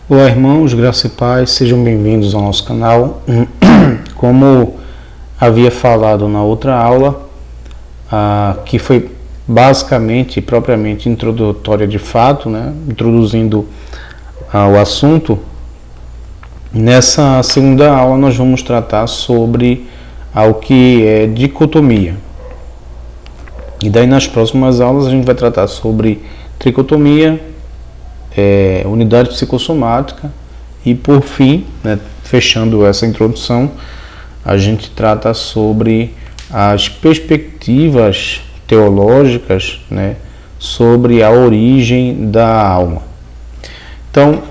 Olá, irmãos, graça e paz, sejam bem-vindos ao nosso canal. Como havia falado na outra aula, que foi basicamente e propriamente introdutória de fato, introduzindo o assunto, nessa segunda aula nós vamos tratar sobre o que é dicotomia. E daí nas próximas aulas a gente vai tratar sobre tricotomia, unidade psicossomática e por fim, fechando essa introdução, a gente trata sobre as perspectivas teológicas, sobre a origem da alma. Então,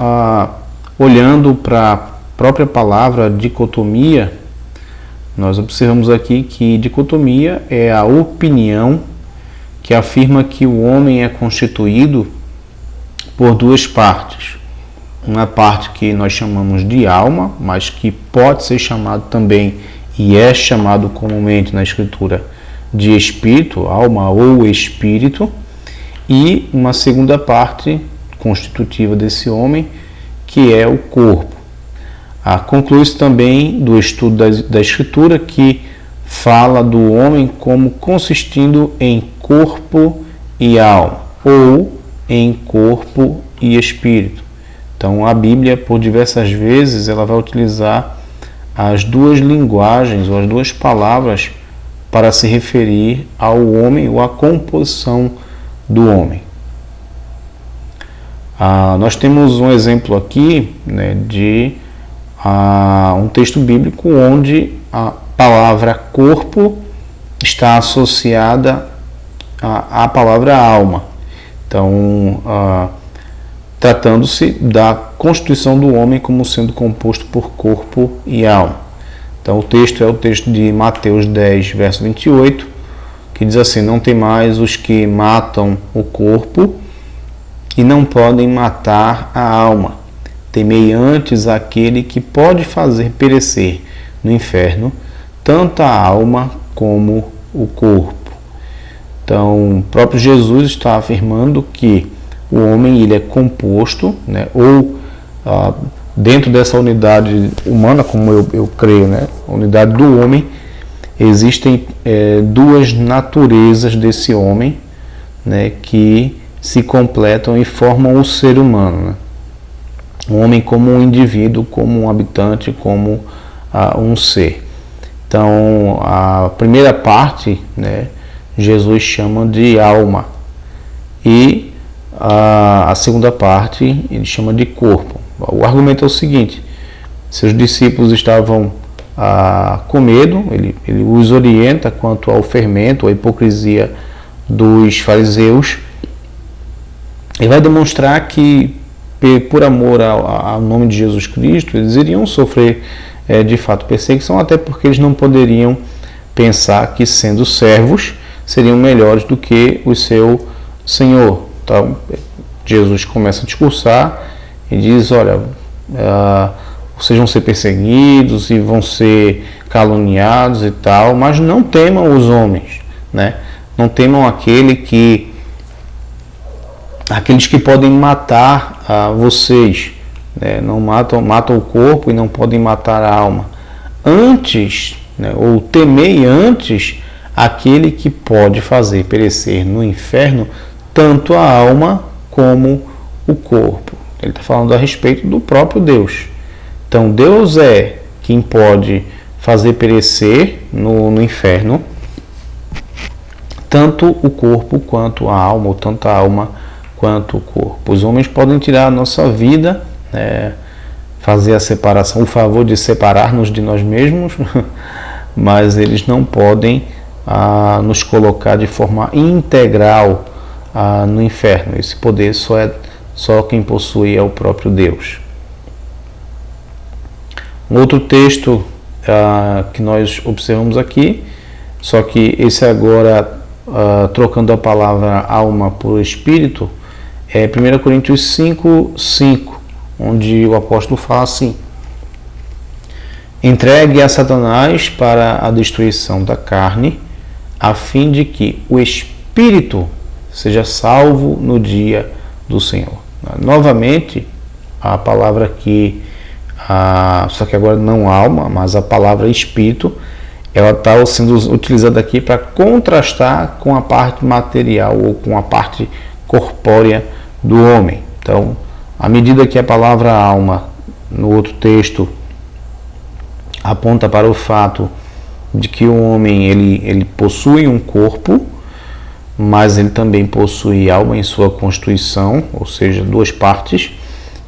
olhando para a própria palavra dicotomia, nós observamos aqui que dicotomia é a opinião que afirma que o homem é constituído por duas partes. Uma parte que nós chamamos de alma, mas que pode ser chamado também, e é chamado comumente na Escritura, de espírito, alma ou espírito, e uma segunda parte constitutiva desse homem, que é o corpo. Conclui-se também do estudo da Escritura que fala do homem como consistindo em corpo e alma, ou em corpo e espírito. Então a Bíblia, por diversas vezes, ela vai utilizar as duas linguagens ou as duas palavras para se referir ao homem ou à composição do homem. Nós temos um exemplo aqui de um texto bíblico onde a palavra corpo está associada à palavra alma. Então, tratando-se da constituição do homem como sendo composto por corpo e alma. Então, o texto é o texto de Mateus 10, verso 28, que diz assim: não tem mais os que matam o corpo e não podem matar a alma. Temei antes aquele que pode fazer perecer no inferno tanto a alma como o corpo. Então, o próprio Jesus está afirmando que o homem ele é composto, dentro dessa unidade humana, como eu creio, a unidade do homem, existem duas naturezas desse homem, que se completam e formam o ser humano. O homem como um indivíduo, como um habitante, como um ser. Então, a primeira parte, Jesus chama de alma, e a segunda parte ele chama de corpo. O argumento é o seguinte: seus discípulos estavam com medo, ele os orienta quanto ao fermento, à hipocrisia dos fariseus, e vai demonstrar que, por amor ao nome de Jesus Cristo, eles iriam sofrer de fato perseguição, até porque eles não poderiam pensar que, sendo servos, seriam melhores do que o seu Senhor. Então, Jesus começa a discursar e diz: olha, vocês vão ser perseguidos e vão ser caluniados e tal, mas não temam os homens, não temam aqueles que podem matar vocês, não matam o corpo e não podem matar a alma. Antes, ou temei antes aquele que pode fazer perecer no inferno tanto a alma como o corpo. Ele está falando a respeito do próprio Deus. Então, Deus é quem pode fazer perecer no inferno tanto o corpo quanto a alma, ou tanto a alma quanto o corpo. Os homens podem tirar a nossa vida, fazer a separação, o favor de separar-nos de nós mesmos, mas eles não podem nos colocar de forma integral no inferno. Esse poder só quem possui é o próprio Deus. Um outro texto que nós observamos aqui, só que esse agora trocando a palavra alma por espírito, é 1 Coríntios 5:5, onde o apóstolo fala assim: entregue a Satanás para a destruição da carne, a fim de que o espírito seja salvo no dia do Senhor. Novamente, a palavra aqui, só que agora não alma, mas a palavra espírito, ela está sendo utilizada aqui para contrastar com a parte material ou com a parte corpórea do homem. Então, à medida que a palavra alma no outro texto aponta para o fato de que o homem ele possui um corpo, mas ele também possui alma em sua constituição, ou seja, duas partes.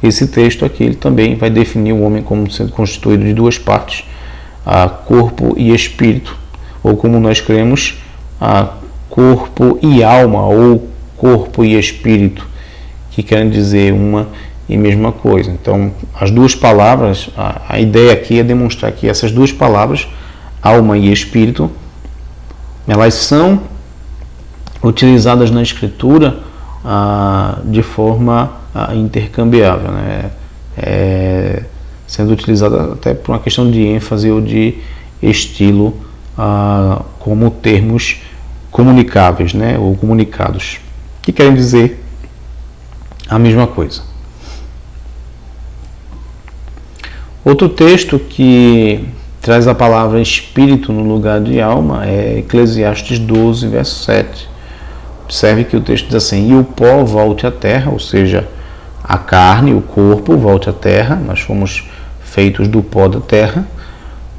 Esse texto aqui ele também vai definir o homem como sendo constituído de duas partes, corpo e espírito, ou como nós cremos, corpo e alma, ou corpo e espírito, que querem dizer uma e mesma coisa. Então, as duas palavras, a ideia aqui é demonstrar que essas duas palavras, alma e espírito, elas são utilizadas na Escritura de forma intercambiável, né? Sendo utilizada até por uma questão de ênfase ou de estilo, como termos comunicáveis, né? Ou comunicados, que querem dizer a mesma coisa. Outro texto que traz a palavra espírito no lugar de alma é Eclesiastes 12, verso 7. Observe que o texto diz assim: e o pó volte à terra, ou seja, a carne, o corpo volte à terra, nós fomos feitos do pó da terra,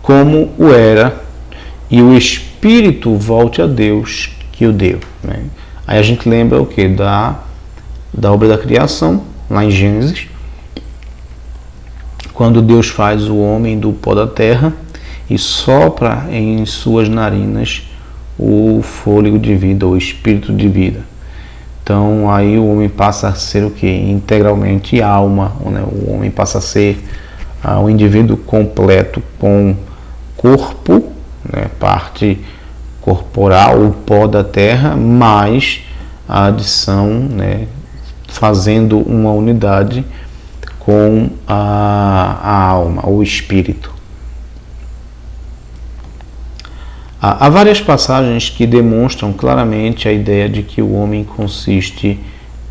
como o era, e o espírito volte a Deus que o deu. Né? Aí a gente lembra o que? Da obra da criação, lá em Gênesis, quando Deus faz o homem do pó da terra e sopra em suas narinas o fôlego de vida, o espírito de vida. Então aí o homem passa a ser o que? Integralmente alma, né? O homem passa a ser um indivíduo completo com corpo, né? Parte corporal, o pó da terra, mais a adição, né? Fazendo uma unidade com a alma, o espírito. Há várias passagens que demonstram claramente a ideia de que o homem consiste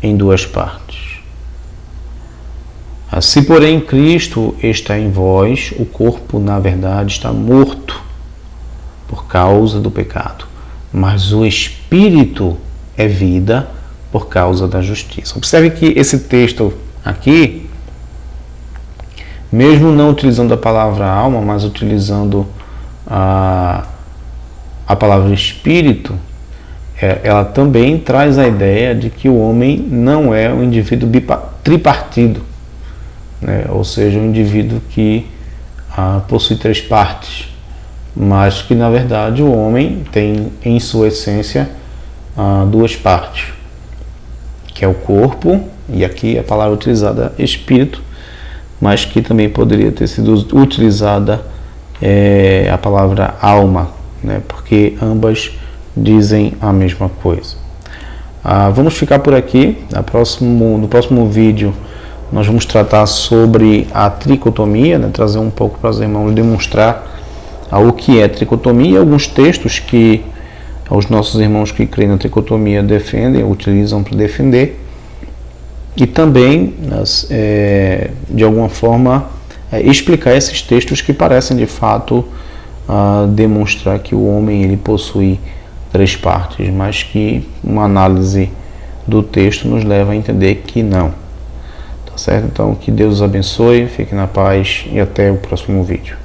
em duas partes. Se, porém, Cristo está em vós, o corpo, na verdade, está morto por causa do pecado, mas o espírito é vida por causa da justiça. Observe que esse texto aqui, mesmo não utilizando a palavra alma, mas utilizando a palavra espírito, ela também traz a ideia de que o homem não é um indivíduo tripartido, né? Ou seja, um indivíduo que possui três partes, mas que na verdade o homem tem em sua essência duas partes, que é o corpo, e aqui a palavra utilizada é espírito, mas que também poderia ter sido utilizada a palavra alma, né? Porque ambas dizem a mesma coisa. Vamos ficar por aqui. No próximo vídeo nós vamos tratar sobre a tricotomia, né? Trazer um pouco para os irmãos demonstrar o que é tricotomia, alguns textos que os nossos irmãos que creem na tricotomia defendem, utilizam para defender, e também de alguma forma explicar esses textos que parecem de fato demonstrar que o homem ele possui três partes, mas que uma análise do texto nos leva a entender que não. Tá certo? Então, que Deus os abençoe, fiquem na paz e até o próximo vídeo.